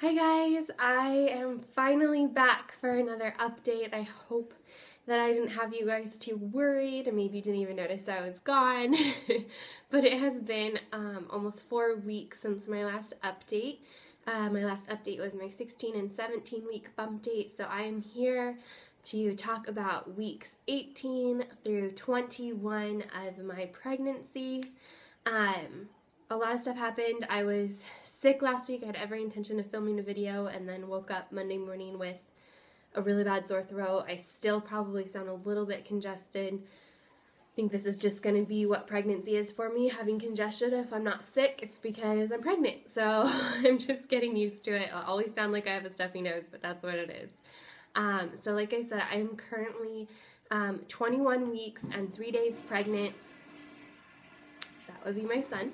Hi guys, I am finally back for another update. I hope that I didn't have you guys too worried and maybe you didn't even notice I was gone. But it has been almost 4 weeks since my last update. My last update was my 16 and 17 week bump date, so I am here to talk about weeks 18 through 21 of my pregnancy. A lot of stuff happened. I was sick last week. I had every intention of filming a video and then woke up Monday morning with a really bad sore throat. I still probably sound a little bit congested. I think this is just going to be what pregnancy is for me, having congestion. If I'm not sick, it's because I'm pregnant. So I'm just getting used to it. I'll always sound like I have a stuffy nose, but that's what it is. So like I said, I'm currently 21 weeks and 3 days pregnant. That would be my son.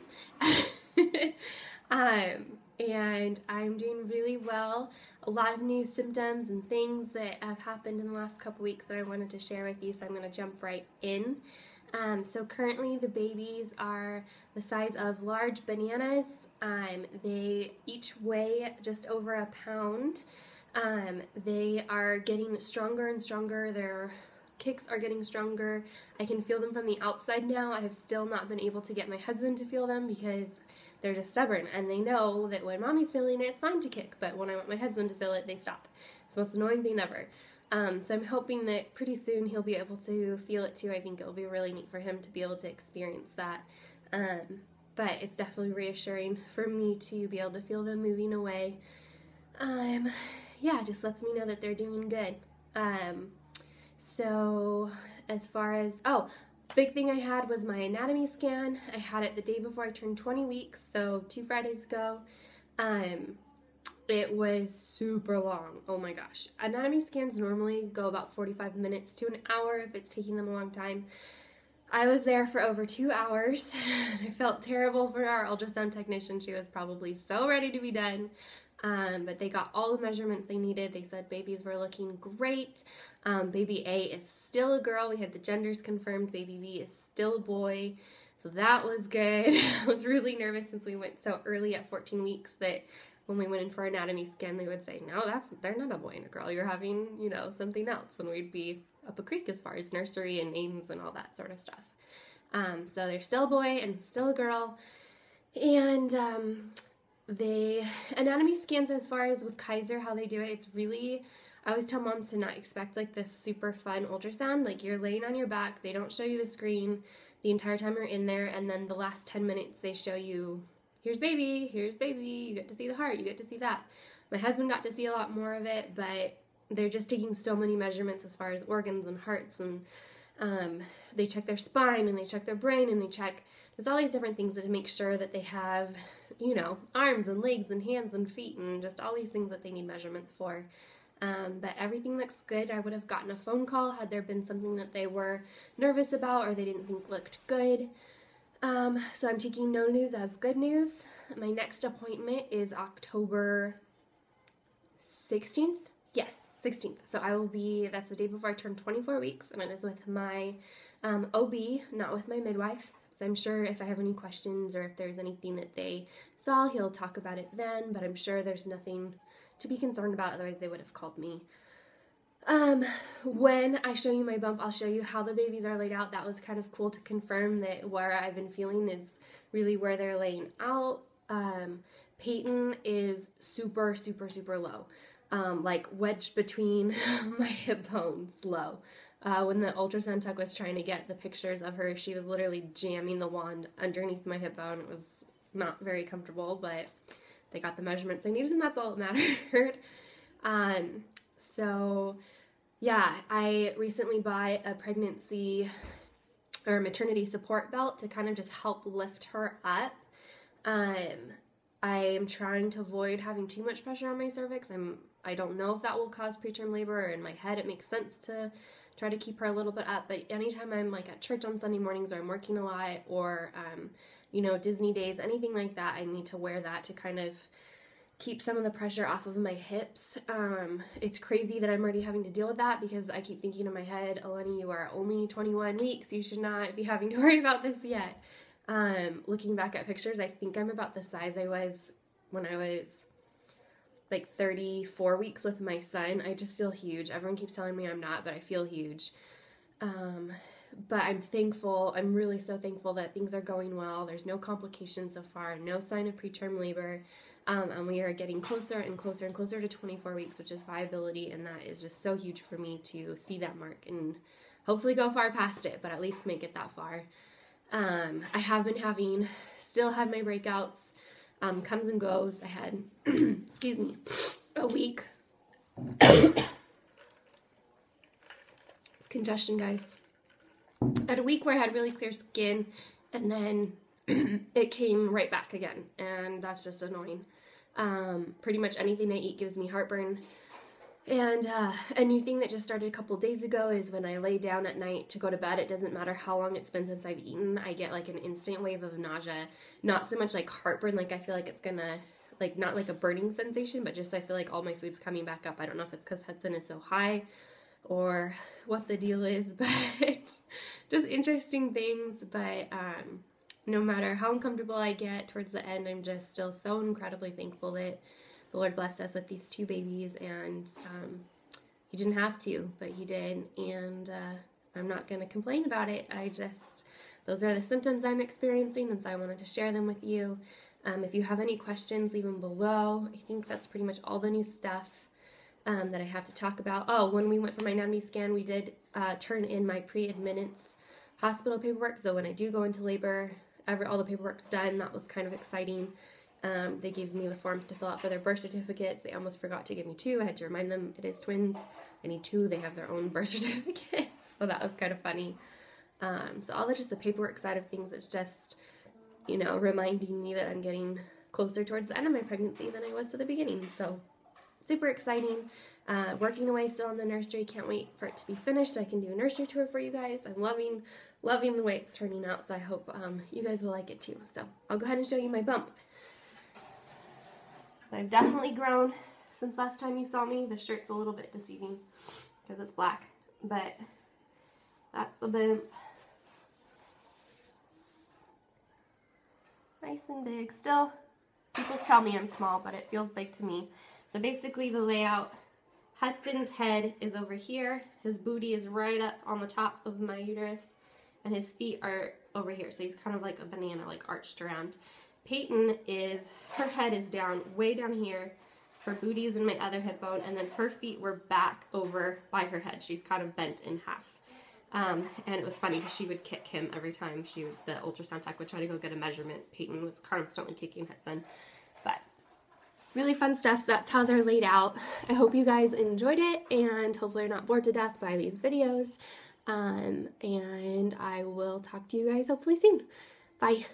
And I'm doing really well. A lot of new symptoms and things that have happened in the last couple weeks that I wanted to share with you, so I'm going to jump right in. So currently the babies are the size of large bananas. They each weigh just over a pound. They are getting stronger and stronger. Their kicks are getting stronger. I can feel them from the outside now. I have still not been able to get my husband to feel them because they're just stubborn, and they know that when mommy's feeling it, it's fine to kick, but when I want my husband to feel it, they stop. It's the most annoying thing ever. So I'm hoping that pretty soon he'll be able to feel it too. I think it'll be really neat for him to be able to experience that. But it's definitely reassuring for me to be able to feel them moving away. Yeah, it just lets me know that they're doing good. So as far as, big thing I had was my anatomy scan. I had it the day before I turned 20 weeks, so 2 Fridays ago. It was super long. Oh my gosh. Anatomy scans normally go about 45 minutes to an hour if it's taking them a long time. I was there for over 2 hours. I felt terrible for our ultrasound technician. She was probably so ready to be done. But they got all the measurements they needed. They said babies were looking great. Baby A is still a girl. We had the genders confirmed. Baby B is still a boy. So that was good. I was really nervous since we went so early at 14 weeks that when we went in for anatomy scan, they would say, no, they're not a boy and a girl. You're having, something else. And we'd be up a creek as far as nursery and names and all that sort of stuff. So they're still a boy and still a girl. And, the anatomy scans, as far as with Kaiser, how they do it, it's really, I always tell moms to not expect like this super fun ultrasound. Like, you're laying on your back, they don't show you the screen the entire time you're in there, and then the last 10 minutes they show you, here's baby, you get to see the heart, you get to see that. My husband got to see a lot more of it, but they're just taking so many measurements as far as organs and hearts, and they check their spine, and they check their brain, and they check, there's all these different things to make sure that they have, arms and legs and hands and feet and just all these things that they need measurements for. But everything looks good. I would have gotten a phone call had there been something that they were nervous about or they didn't think looked good. So I'm taking no news as good news. My next appointment is October 16th? Yes, 16th. So I will be, that's the day before I turn 24 weeks, and it is with my OB, not with my midwife. So I'm sure if I have any questions or if there's anything that they saw, he'll talk about it then, but I'm sure there's nothing to be concerned about, otherwise they would have called me. When I show you my bump, I'll show you how the babies are laid out. That was kind of cool to confirm that where I've been feeling is really where they're laying out. Peyton is super, super, super low, like wedged between my hip bones low. When the ultrasound tech was trying to get the pictures of her, she was literally jamming the wand underneath my hip bone. It was not very comfortable, but they got the measurements I needed, and that's all that mattered. So yeah, I recently bought a pregnancy or maternity support belt to kind of just help lift her up. I am trying to avoid having too much pressure on my cervix. I don't know if that will cause preterm labor, or in my head it makes sense to try to keep her a little bit up, but anytime I'm like at church on Sunday mornings or I'm working a lot or, Disney days, anything like that, I need to wear that to kind of keep some of the pressure off of my hips. It's crazy that I'm already having to deal with that because I keep thinking in my head, Eleni, you are only 21 weeks. You should not be having to worry about this yet. Looking back at pictures, I think I'm about the size I was when I was like 34 weeks with my son. I just feel huge. Everyone keeps telling me I'm not, but I feel huge. But I'm thankful. I'm really so thankful that things are going well. There's no complications so far, no sign of preterm labor. And we are getting closer and closer and closer to 24 weeks, which is viability. And that is just so huge for me to see that mark and hopefully go far past it, but at least make it that far. I have been still had my breakouts, comes and goes. I had, excuse me, a week. It's congestion, guys. I had a week where I had really clear skin, and then it came right back again, and that's just annoying. Pretty much anything I eat gives me heartburn. And a new thing that just started a couple days ago is when I lay down at night to go to bed, it doesn't matter how long it's been since I've eaten, I get like an instant wave of nausea. Not so much like heartburn, like I feel like it's gonna, like not like a burning sensation, but just I feel like all my food's coming back up. I don't know if it's because Hudson is so high or what the deal is, but just interesting things. But no matter how uncomfortable I get towards the end, I'm just still so incredibly thankful that the Lord blessed us with these 2 babies, and he didn't have to, but he did, and I'm not going to complain about it. Those are the symptoms I'm experiencing, and so I wanted to share them with you. If you have any questions, leave them below. I think that's pretty much all the new stuff that I have to talk about. Oh, when we went for my anatomy scan, we did turn in my pre-admittance hospital paperwork, so when I do go into labor, all the paperwork's done. That was kind of exciting. They gave me the forms to fill out for their birth certificates. They almost forgot to give me 2. I had to remind them it is twins. I need 2. They have their own birth certificates. So that was kind of funny. So all just the paperwork side of things, it's just, you know, reminding me that I'm getting closer towards the end of my pregnancy than I was to the beginning. So super exciting. Working away still in the nursery. Can't wait for it to be finished so I can do a nursery tour for you guys. I'm loving the way it's turning out. So I hope you guys will like it too. So I'll go ahead and show you my bump. I've definitely grown since last time you saw me. The shirt's a little bit deceiving because it's black, but that's the bump. Nice and big. Still, people tell me I'm small, but it feels big to me. So basically the layout, Hudson's head is over here. His booty is right up on the top of my uterus, and his feet are over here. So he's kind of like a banana, like arched around. Peyton her head is down, way down here. Her booty is in my other hip bone, and then her feet were back over by her head. She's kind of bent in half. And it was funny because she would kick him every time the ultrasound tech would try to go get a measurement. Peyton was constantly kicking Hudson. But really fun stuff. So that's how they're laid out. I hope you guys enjoyed it, and hopefully you're not bored to death by these videos. And I will talk to you guys hopefully soon. Bye.